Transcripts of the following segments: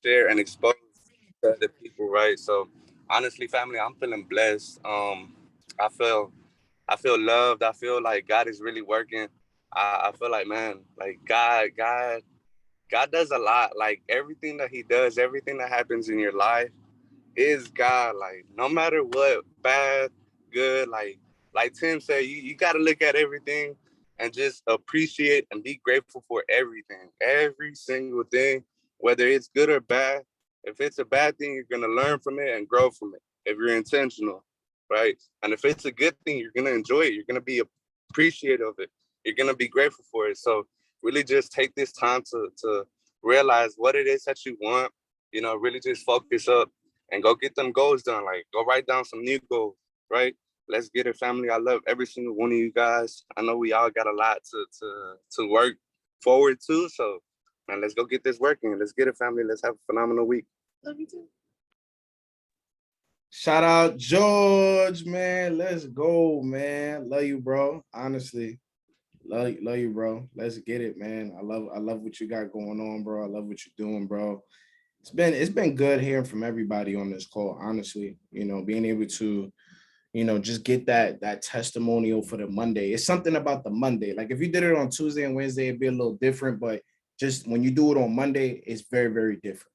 share and expose to other people, right? So honestly, family, I'm feeling blessed. I feel I feel loved. I feel like God is really working. I feel like, man, like God does a lot. Like everything that He does, everything that happens in your life is God. Like no matter what, bad, good, like Tim said, you gotta look at everything and just appreciate and be grateful for everything. Every single thing, whether it's good or bad. If it's a bad thing, you're gonna learn from it and grow from it if you're intentional, right? And if it's a good thing, you're gonna enjoy it. You're gonna be appreciative of it. You're gonna be grateful for it. So really just take this time to realize what it is that you want. Really just focus up and go get them goals done. Like go write down some new goals, right? Let's get it, family. I love every single one of you guys. I know we all got a lot to work forward to. So man, let's go get this working. Let's get it, family. Let's have a phenomenal week. Love you too. Shout out George, man. Let's go, man. Love you, bro. Honestly, love you, bro. Let's get it, man. I love what you got going on, bro. I love what you're doing, bro. It's been good hearing from everybody on this call. Honestly, being able to just get that testimonial for the Monday. It's something about the Monday. Like if you did it on Tuesday and Wednesday, it'd be a little different. But just when you do it on Monday, it's very, very different.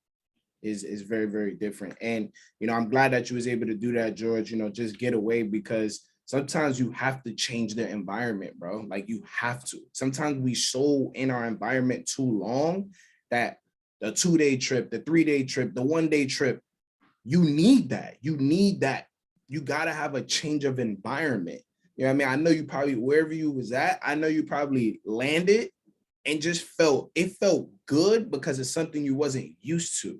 Is very, very different. And I'm glad that you was able to do that, George. Just get away, because sometimes you have to change the environment, bro. Like you have to. Sometimes we so in our environment too long that the 2 day trip, the 3 day trip, the 1 day trip, you need that. You need that. You got to have a change of environment. You know what I mean? I know you probably, wherever you was at, I know you probably landed and just it felt good because it's something you wasn't used to.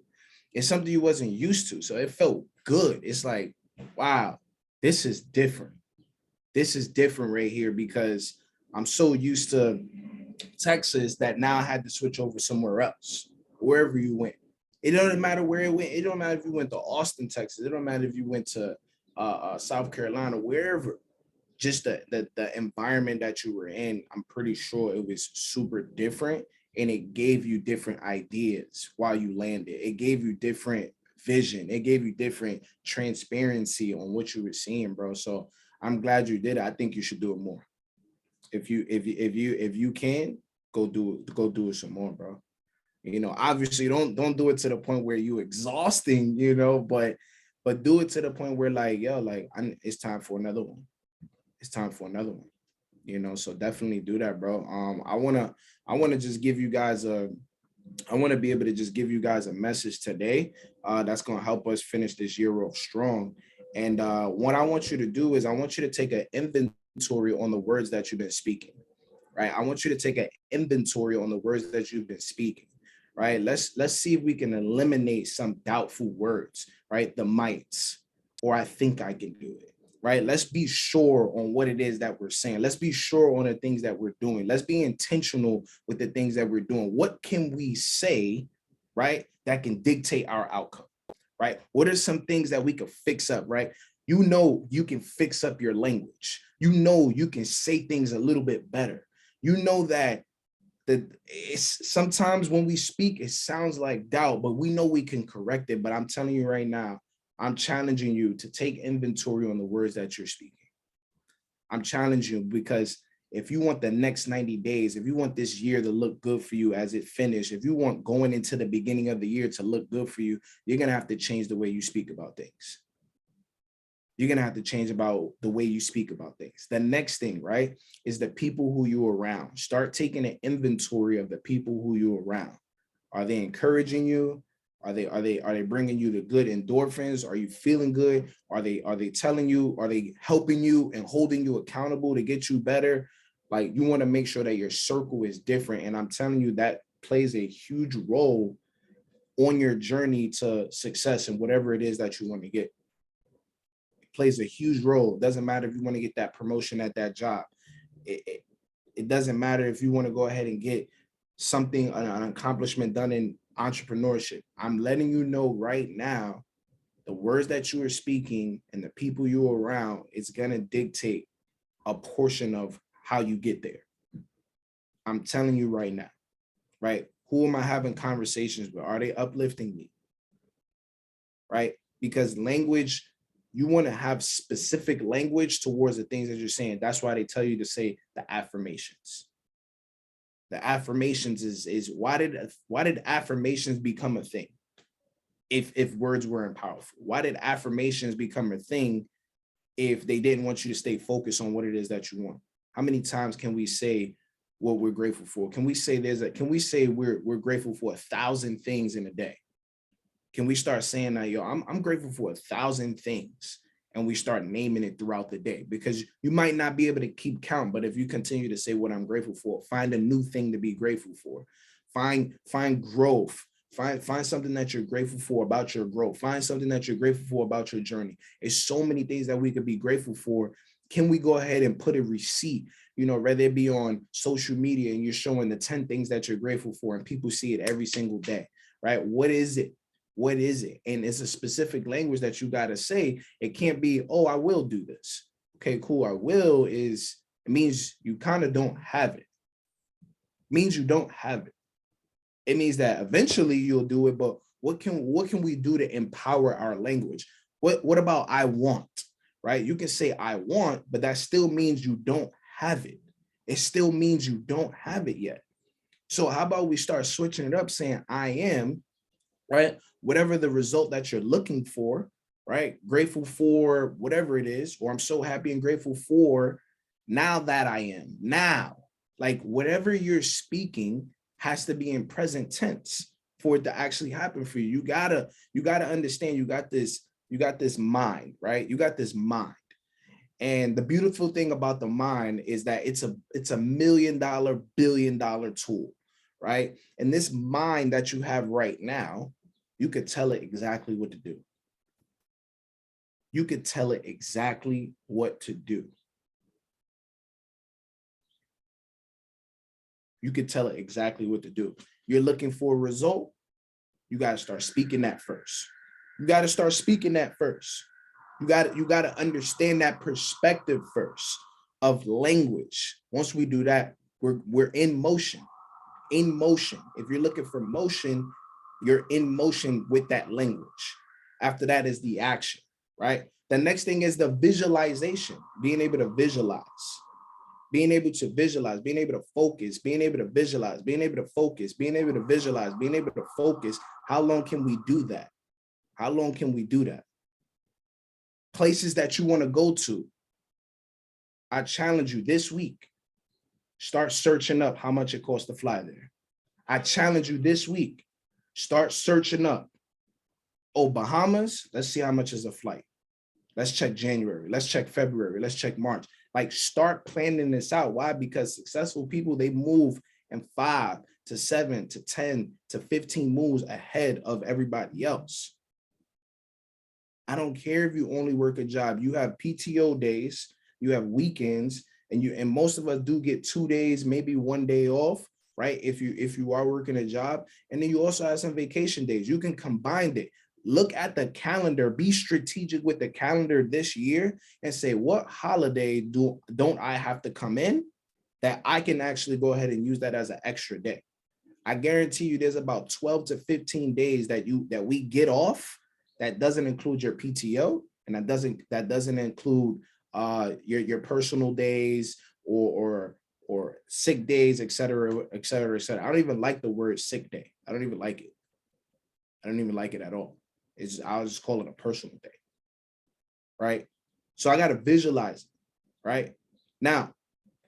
It's something you wasn't used to. So it felt good. It's like, wow, this is different. This is different right here, because I'm so used to Texas that now I had to switch over somewhere else, wherever you went. It doesn't matter where it went. It don't matter if you went to Austin, Texas. It don't matter if you went to South Carolina, wherever. Just the environment that you were in, I'm pretty sure it was super different, and it gave you different ideas while you landed. It gave you different vision. It gave you different transparency on what you were seeing, bro. So I'm glad you did it. I think you should do it more. If you can, go do it some more, bro. Obviously don't do it to the point where you exhausting, but do it to the point where like, yo, like it's time for another one. It's time for another one. So definitely do that, bro. I want to just give you guys a I want to be able to just give you guys a message today that's going to help us finish this year off strong. And what I want you to do is I want you to take an inventory on the words that you've been speaking, right? I want you to take an inventory on the words that you've been speaking, right? Let's see if we can eliminate some doubtful words, right? The mights, or I think I can do it, right? Let's be sure on what it is that we're saying. Let's be sure on the things that we're doing. Let's be intentional with the things that we're doing. What can we say, right, that can dictate our outcome, right? What are some things that we could fix up, right? You can fix up your language. You can say things a little bit better. You know that it's sometimes when we speak, it sounds like doubt, but we know we can correct it. But I'm telling you right now, I'm challenging you to take inventory on the words that you're speaking. I'm challenging you because if you want the next 90 days, if you want this year to look good for you as it finished, if you want going into the beginning of the year to look good for you, you're going to have to change the way you speak about things. You're going to have to change about the way you speak about things. The next thing, right, is the people who you're around. Start taking an inventory of the people who you're around. Are they encouraging you? Are they bringing you the good endorphins? Are you feeling good? Are they telling you? Are they helping you and holding you accountable to get you better? Like, you want to make sure that your circle is different. And I'm telling you, that plays a huge role on your journey to success and whatever it is that you want to get. It plays a huge role. It doesn't matter if you want to get that promotion at that job. It doesn't matter if you want to go ahead and get something, an accomplishment done in entrepreneurship. I'm letting you know right now, the words that you are speaking and the people you're around, it's going to dictate a portion of how you get there. I'm telling you right now, right? Who am I having conversations with? Are they uplifting me? Right? Because language, you want to have specific language towards the things that you're saying. That's why they tell you to say the affirmations. The affirmations is why did affirmations become a thing? If words weren't powerful, why did affirmations become a thing if they didn't want you to stay focused on what it is that you want? How many times can we say what we're grateful for? Can we say can we say we're grateful for 1,000 things in a day? Can we start saying that, yo, I'm grateful for 1,000 things, and we start naming it throughout the day? Because you might not be able to keep count, but if you continue to say what I'm grateful for, find a new thing to be grateful for. Find growth. Find something that you're grateful for about your growth. Find something that you're grateful for about your journey. It's so many things that we could be grateful for. Can we go ahead and put a receipt, whether it be on social media and you're showing the 10 things that you're grateful for and people see it every single day, right? What is it? What is it? And it's a specific language that you got to say. It can't be, oh, I will do this. Okay, cool. I will it means you kind of don't have it. It means you don't have it. It means that eventually you'll do it, but what can we do to empower our language? What about I want, right? You can say I want, but that still means you don't have it. It still means you don't have it yet. So how about we start switching it up, saying I am, right? Whatever the result that you're looking for, right? Grateful for whatever it is, or I'm so happy and grateful for now that I am. Now, like whatever you're speaking has to be in present tense for it to actually happen for you. You gotta understand you got this mind, right? You got this mind. And the beautiful thing about the mind is that it's a $1 million, $1 billion tool, right? And this mind that you have right now, you could tell it exactly what to do. You could tell it exactly what to do. You could tell it exactly what to do. You're looking for a result. You got to start speaking that first. You got to start speaking that first. You got to understand that perspective first of language. Once we do that, we're in motion. In motion. If you're looking for motion, you're in motion with that language. After that is the action, right? The next thing is the visualization, being able to visualize, being able to visualize, being able to focus, being able to visualize, being able to focus, being able to visualize, being able to focus. How long can we do that? How long can we do that? Places that you want to go to. I challenge you this week, start searching up how much it costs to fly there. I challenge you this week, start searching up, oh, Bahamas, let's see how much is a flight. Let's check January. Let's check February. Let's check March. Like start planning this out. Why? Because successful people, they move in 5 to 7 to 10 to 15 moves ahead of everybody else. I don't care if you only work a job. You have PTO days, you have weekends, and most of us do get 2 days, maybe 1 day off, right? If you are working a job, and then you also have some vacation days. You can combine it. Look at the calendar, be strategic with the calendar this year and say, what holiday don't I have to come in that I can actually go ahead and use that as an extra day? I guarantee you there's about 12 to 15 days that we get off. That doesn't include your PTO, and that doesn't include your personal days or sick days, et cetera, et cetera, et cetera. I don't even like the word sick day. I don't even like it. I don't even like it at all. I'll just call it a personal day, right? So I got to visualize it, right? Now,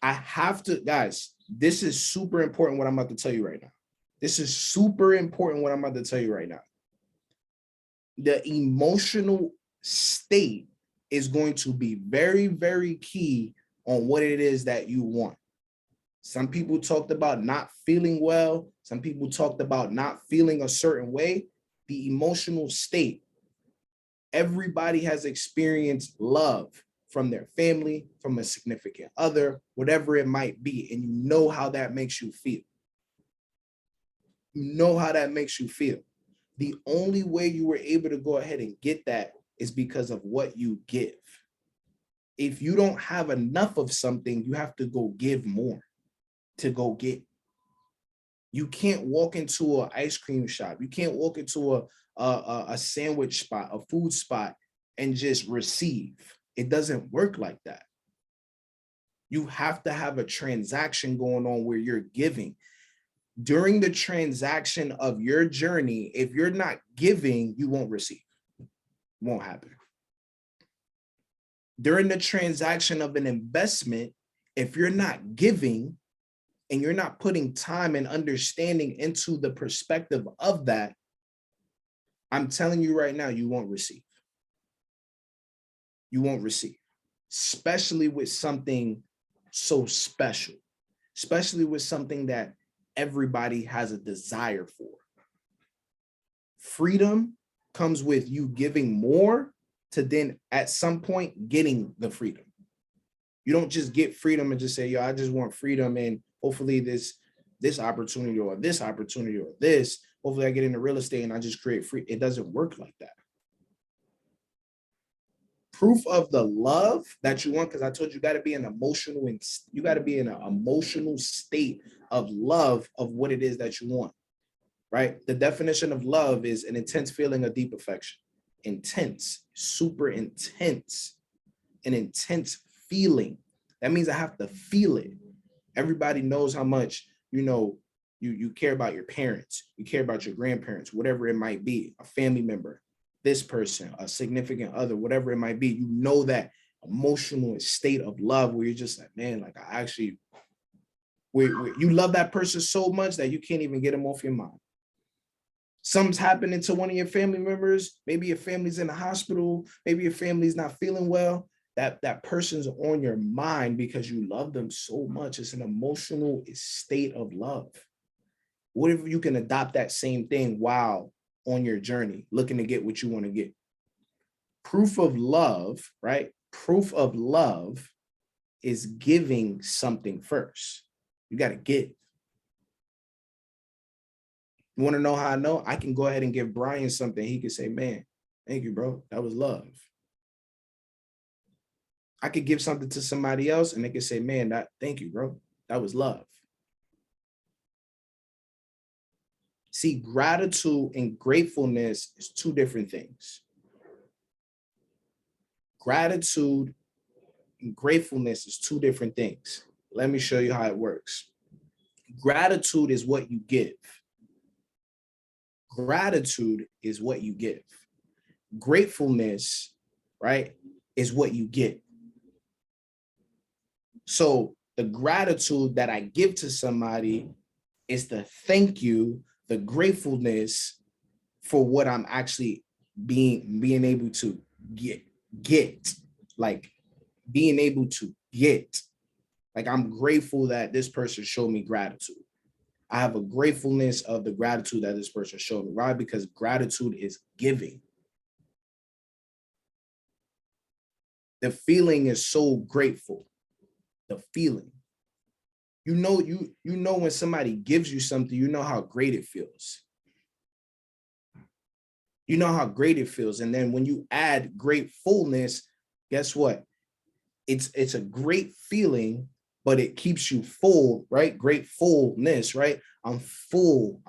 I have to, guys, this is super important what I'm about to tell you right now. This is super important what I'm about to tell you right now. The emotional state is going to be very, very key on what it is that you want. Some people talked about not feeling well. Some people talked about not feeling a certain way. The emotional state. Everybody has experienced love from their family, from a significant other, whatever it might be. And you know how that makes you feel. You know how that makes you feel. The only way you were able to go ahead and get that is because of what you give. If you don't have enough of something, you have to go give more to go get. You can't walk into an ice cream shop. You can't walk into a sandwich spot, a food spot, and just receive. It doesn't work like that. You have to have a transaction going on where you're giving. During the transaction of your journey, if you're not giving, you won't receive. It won't happen. During the transaction of an investment, if you're not giving and you're not putting time and understanding into the perspective of that, I'm telling you right now, you won't receive. You won't receive, especially with something so special, especially with something that everybody has a desire for. Freedom comes with you giving more to then at some point getting the freedom. You don't just get freedom and just say, yo, I just want freedom and hopefully this opportunity or this opportunity or this, hopefully I get into real estate and I just create free. It doesn't work like that. Proof of the love that you want, because I told you, you got to be in an emotional state of love of what it is that you want, right? The definition of love is an intense feeling of deep affection. Intense, super intense, an intense feeling. That means I have to feel it. Everybody knows how much, you care about your parents, you care about your grandparents, whatever it might be, a family member, this person, a significant other, whatever it might be. You know that emotional state of love where you're just like, man, like I actually, you love that person so much that you can't even get them off your mind. Something's happening to one of your family members. Maybe your family's in the hospital. Maybe your family's not feeling well. That person's on your mind because you love them so much. It's an emotional state of love. What if you can adopt that same thing while on your journey, looking to get what you want to get? Proof of love, right? Proof of love is giving something first. You got to give. You want to know how I know? I can go ahead and give Brian something. He could say, man, thank you, bro. That was love. I could give something to somebody else and they could say, man, thank you, bro. That was love. See, gratitude and gratefulness is two different things. Gratitude and gratefulness is two different things. Let me show you how it works. Gratitude is what you give. Gratitude is what you give. Gratefulness, right, is what you get. So the gratitude that I give to somebody is the thank you, the gratefulness for what I'm actually being able to get, like being able to get. Like I'm grateful that this person showed me gratitude. I have a gratefulness of the gratitude that this person showed me. Why? Because gratitude is giving. The feeling is so grateful. The feeling. You know when somebody gives you something, you know how great it feels. You know how great it feels. And then when you add gratefulness, guess what? It's a great feeling, but it keeps you full, right? Gratefulness, right? I'm full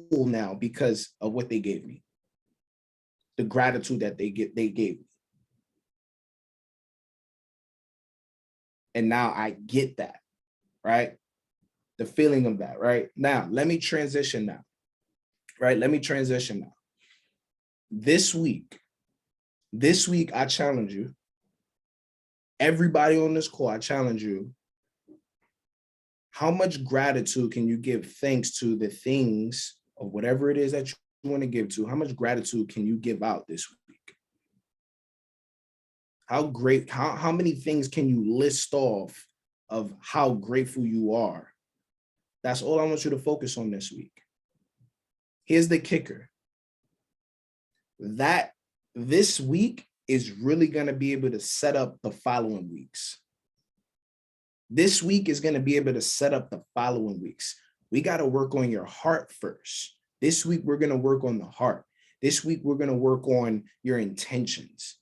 now because of what they gave me. The gratitude that they gave me. And now I get that, right? The feeling of that, right? Now, let me transition now, right? Let me transition now. This week, I challenge you. Everybody on this call, I challenge you. How much gratitude can you give thanks to the things of whatever it is that you want to give to? How much gratitude can you give out this week? How many things can you list off of how grateful you are? That's all I want you to focus on this week. Here's the kicker. That this week is really going to be able to set up the following weeks. This week is going to be able to set up the following weeks. We got to work on your heart first. This week, we're going to work on the heart. This week, we're going to work on your intentions.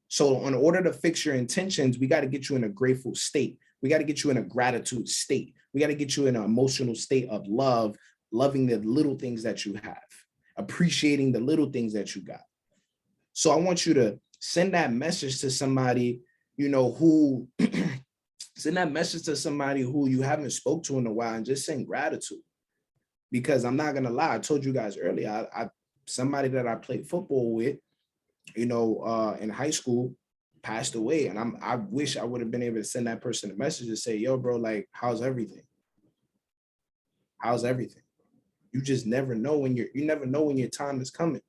So in order to fix your intentions, we got to get you in a grateful state. We got to get you in a gratitude state. We got to get you in an emotional state of love loving the little things that you have, appreciating the little things that you got. So I want you to send that message to somebody, who send that message to somebody who you haven't spoke to in a while, and just send gratitude. Because I'm not gonna lie, I told you guys earlier, I somebody that I played football with, in high school passed away. And I wish I would have been able to send that person a message and say, yo, bro, like, how's everything? How's everything? You just never know when you never know when your time is coming.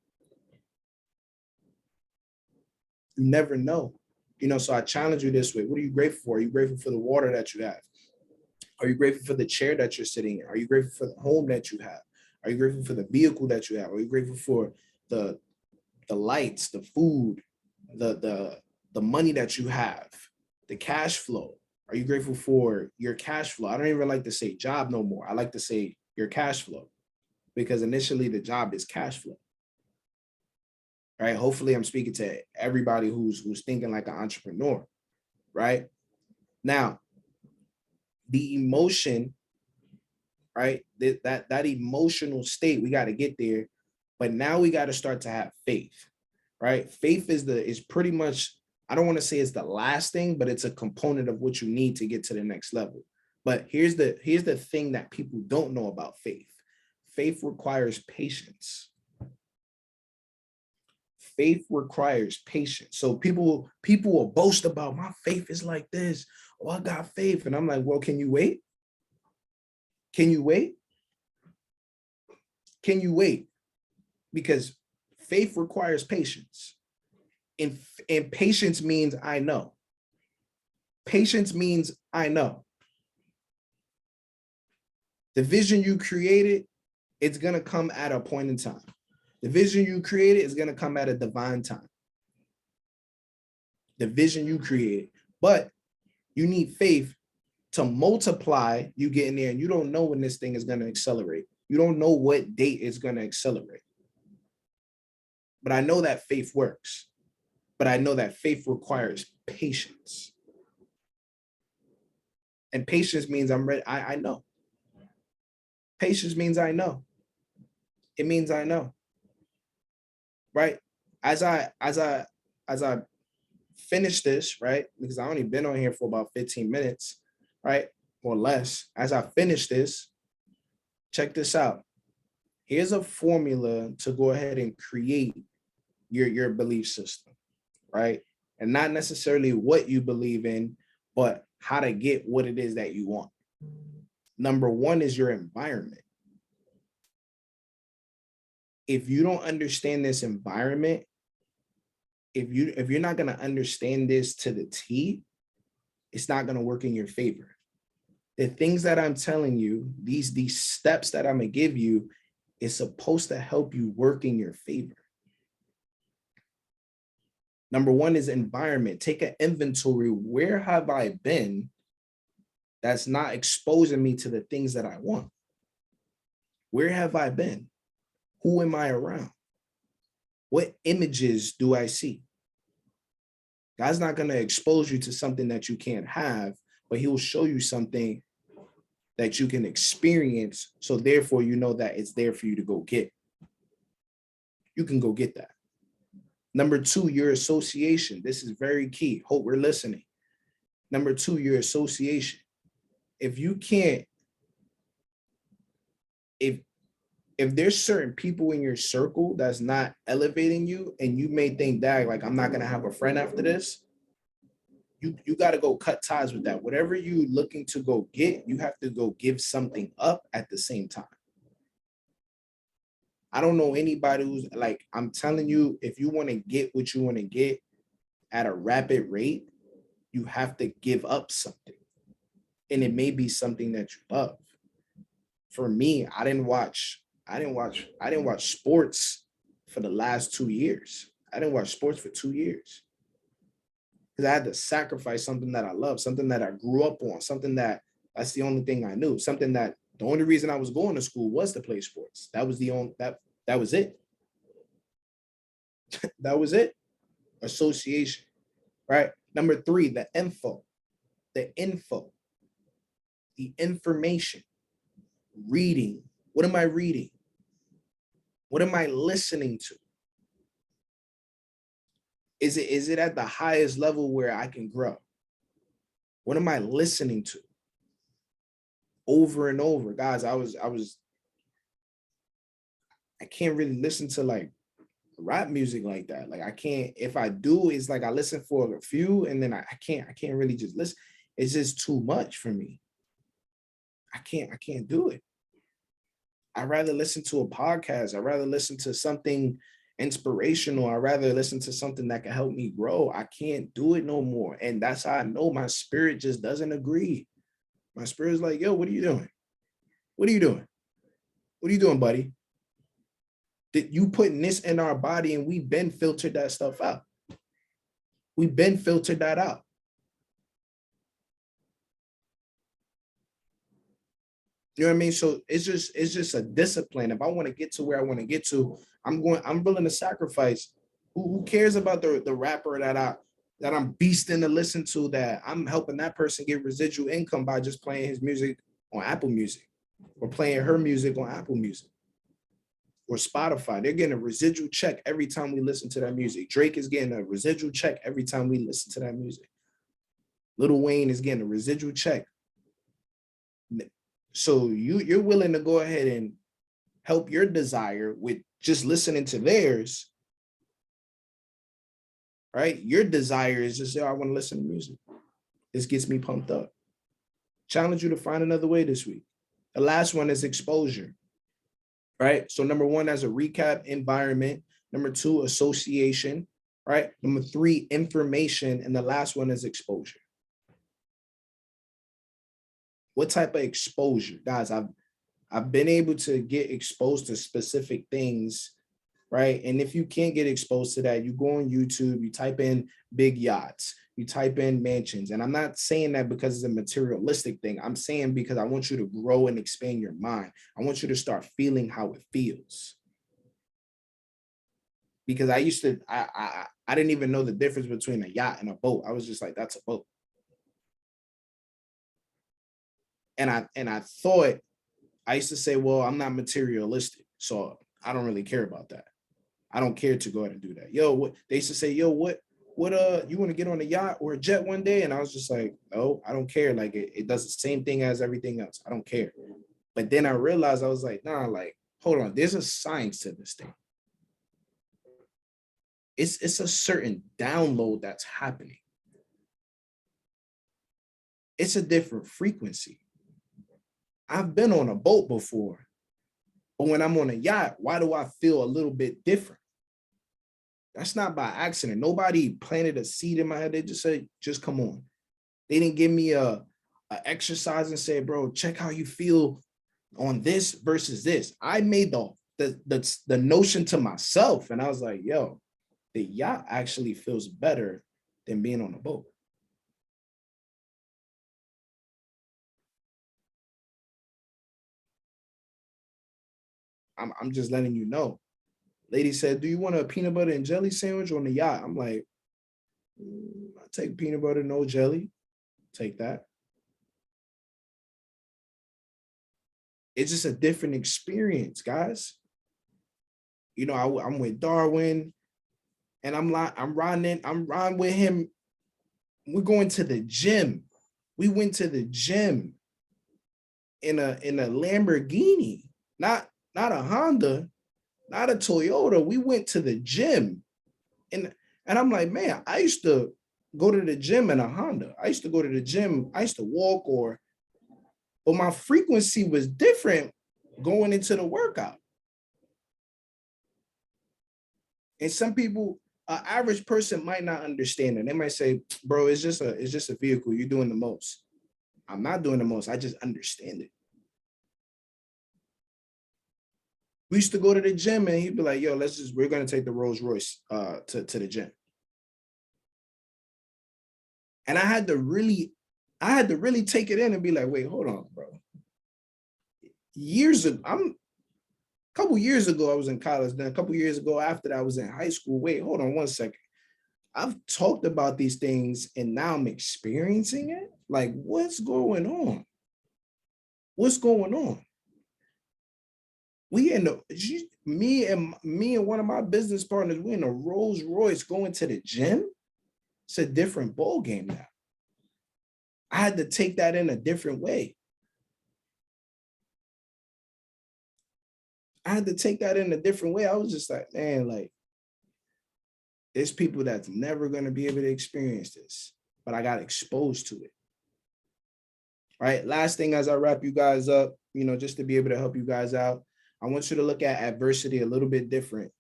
You never know. So I challenge you this way. What are you grateful for? Are you grateful for the water that you have? Are you grateful for the chair that you're sitting in? Are you grateful for the home that you have? Are you grateful for the vehicle that you have? Are you grateful for the lights, the food, the money that you have, the cash flow? Are you grateful for your cash flow? I don't even like to say job no more. I like to say your cash flow, because initially the job is cash flow. Right? Hopefully I'm speaking to everybody who's thinking like an entrepreneur, right? Now, the emotion, right? That emotional state, we got to get there, but now we got to start to have faith, right? Faith is pretty much, I don't want to say it's the last thing, but it's a component of what you need to get to the next level. But here's the thing that people don't know about faith. Faith requires patience. Faith requires patience. So people will boast about, my faith is like this. Oh, I got faith. And I'm like, well, can you wait? Can you wait? Can you wait? Because faith requires patience. And patience means I know. Patience means I know. The vision you created, it's going to come at a point in time. The vision you created is going to come at a divine time. The vision you created. But you need faith to multiply you getting there, and you don't know when this thing is going to accelerate. You don't know what date it's going to accelerate. But I know that faith works. But I know that faith requires patience. And patience means I'm ready. I know. Patience means I know. It means I know. Right? As I finish this, right? Because I only been on here for about 15 minutes, right? Or less. As I finish this, check this out. Here's a formula to go ahead and create your belief system, right? And not necessarily what you believe in, but how to get what it is that you want. Number one is your environment. If you don't understand this environment, if you're not going to understand this to the T, it's not going to work in your favor. The things that I'm telling you, these steps that I'm going to give you, is supposed to help you work in your favor. Number one is environment. Take an inventory. Where have I been that's not exposing me to the things that I want? Where have I been? Who am I around? What images do I see? God's not going to expose you to something that you can't have, but he will show you something that you can experience. So therefore, you know that it's there for you to go get. You can go get that. Number two, your association. This is very key. Hope we're listening. Number two, your association. If you can't, if there's certain people in your circle that's not elevating you, and you may think that, like, I'm not going to have a friend after this, you got to go cut ties with that. Whatever you looking to go get, you have to go give something up at the same time. I don't know anybody who's like, I'm telling you, if you want to get what you want to get at a rapid rate, you have to give up something. And it may be something that you love. For me, I didn't watch sports for the last 2 years. I didn't watch sports for 2 years. Because I had to sacrifice something that I love, something that I grew up on, something that's the only thing I knew, something that the only reason I was going to school was to play sports. That was the only, that was it. That was it. Association, right? Number three, the information, reading, What am I reading? What am I listening to? Is it at the highest level where I can grow? What am I listening to? Over and over. Guys, I can't really listen to like rap music like that. Like I can't, if I do, it's like I listen for a few and then I can't really just listen. It's just too much for me. I can't do it. I'd rather listen to a podcast. I'd rather listen to something inspirational. I'd rather listen to something that can help me grow. I can't do it no more. And that's how I know my spirit just doesn't agree. My spirit's like, yo, what are you doing? What are you doing? What are you doing, buddy? That you putting this in our body and we've been filtered that stuff out. We've been filtered that out. You know what I mean? So it's just a discipline. If I want to get to where I want to get to, I'm willing to sacrifice. Who cares about the rapper that I'm beasting to listen to, that I'm helping that person get residual income by just playing his music on Apple Music or playing her music on Apple Music or Spotify. They're getting a residual check every time we listen to that music. Drake is getting a residual check every time we listen to that music. Lil Wayne is getting a residual check. So you're willing to go ahead and help your desire with just listening to theirs, right? Your desire is just, I want to listen to music. This gets me pumped up. Challenge you to find another way this week. The last one is exposure, right? So number one, as a recap, environment. Number two, association, right? Number three, information. And the last one is exposure. What type of exposure? Guys, I've been able to get exposed to specific things, right? And if you can't get exposed to that, you go on YouTube, you type in big yachts, you type in mansions. And I'm not saying that because it's a materialistic thing. I'm saying because I want you to grow and expand your mind. I want you to start feeling how it feels. Because I didn't even know the difference between a yacht and a boat. I was just like, that's a boat. And I thought, I used to say, well, I'm not materialistic, so I don't really care about that. I don't care to go ahead and do that. Yo, what they used to say, yo, what you want to get on a yacht or a jet one day? And I was just like, no, I don't care. Like it does the same thing as everything else. I don't care. But then I realized, I was like, nah, like, hold on, there's a science to this thing. It's a certain download that's happening. It's a different frequency. I've been on a boat before, but when I'm on a yacht, why do I feel a little bit different? That's not by accident. Nobody planted a seed in my head. They just said, just come on. They didn't give me a exercise and say, bro, check how you feel on this versus this. I made the notion to myself, and I was like, yo, the yacht actually feels better than being on a boat. I'm just letting you know. Lady said, do you want a peanut butter and jelly sandwich on the yacht? I'm like, I take peanut butter, no jelly. Take that. It's just a different experience, guys. You know, I'm with Darwin, and I'm riding with him. We're going to the gym. We went to the gym in a Lamborghini, not a Honda, not a Toyota. We went to the gym. And I'm like, man, I used to go to the gym in a Honda. I used to go to the gym. I used to walk, but my frequency was different going into the workout. And some people, an average person might not understand it. They might say, bro, it's just a vehicle. You're doing the most. I'm not doing the most. I just understand it. We used to go to the gym and he'd be like, yo, we're going to take the Rolls Royce to the gym. And I had to really take it in and be like, wait, hold on, bro. A couple years ago, I was in college. Then a couple years ago after that, I was in high school. Wait, hold on one second. I've talked about these things and now I'm experiencing it. Like, what's going on? What's going on? We in the me and one of my business partners, we in a Rolls Royce going to the gym. It's a different ball game now. I had to take that in a different way. I had to take that in a different way. I was just like, man, like, there's people that's never going to be able to experience this, but I got exposed to it. All right. Last thing as I wrap you guys up, just to be able to help you guys out, I want you to look at adversity a little bit different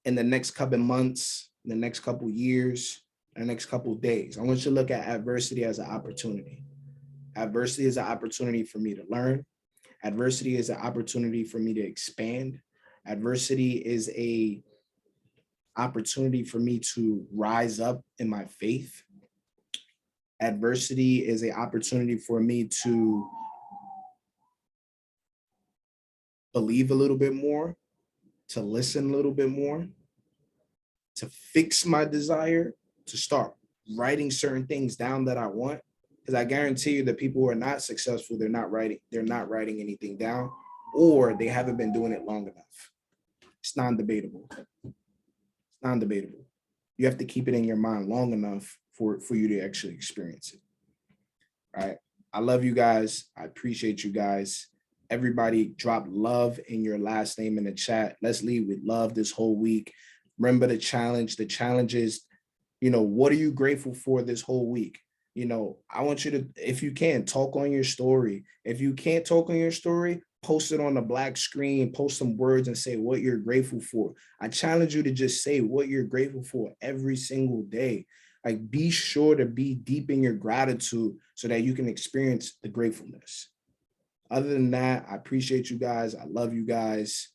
in the next couple months, in the next couple years, the next couple days. I want you to look at adversity as an opportunity. Adversity is an opportunity for me to learn. Adversity is an opportunity for me to expand. Adversity is a opportunity for me to rise up in my faith. Adversity is an opportunity for me to believe a little bit more, to listen a little bit more, to fix my desire, to start writing certain things down that I want. Because I guarantee you that people who are not successful, they're not writing anything down, or they haven't been doing it long enough. It's non-debatable. It's non-debatable. You have to keep it in your mind long enough for you to actually experience it. All right. I love you guys. I appreciate you guys. Everybody drop love in your last name in the chat. Let's lead with love this whole week. Remember the challenge. The challenge is, what are you grateful for this whole week? I want you to, if you can, talk on your story. If you can't talk on your story, post it on the black screen, post some words and say what you're grateful for. I challenge you to just say what you're grateful for every single day. Like, be sure to be deep in your gratitude so that you can experience the gratefulness. Other than that, I appreciate you guys. I love you guys.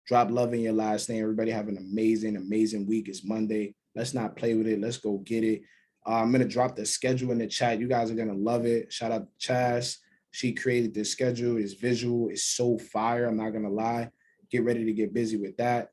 Drop love in your last name. Everybody have an amazing, amazing week. It's Monday. Let's not play with it. Let's go get it. I'm going to drop the schedule in the chat. You guys are going to love it. Shout out to Chaz. She created this schedule. It's visual. It's so fire. I'm not going to lie. Get ready to get busy with that.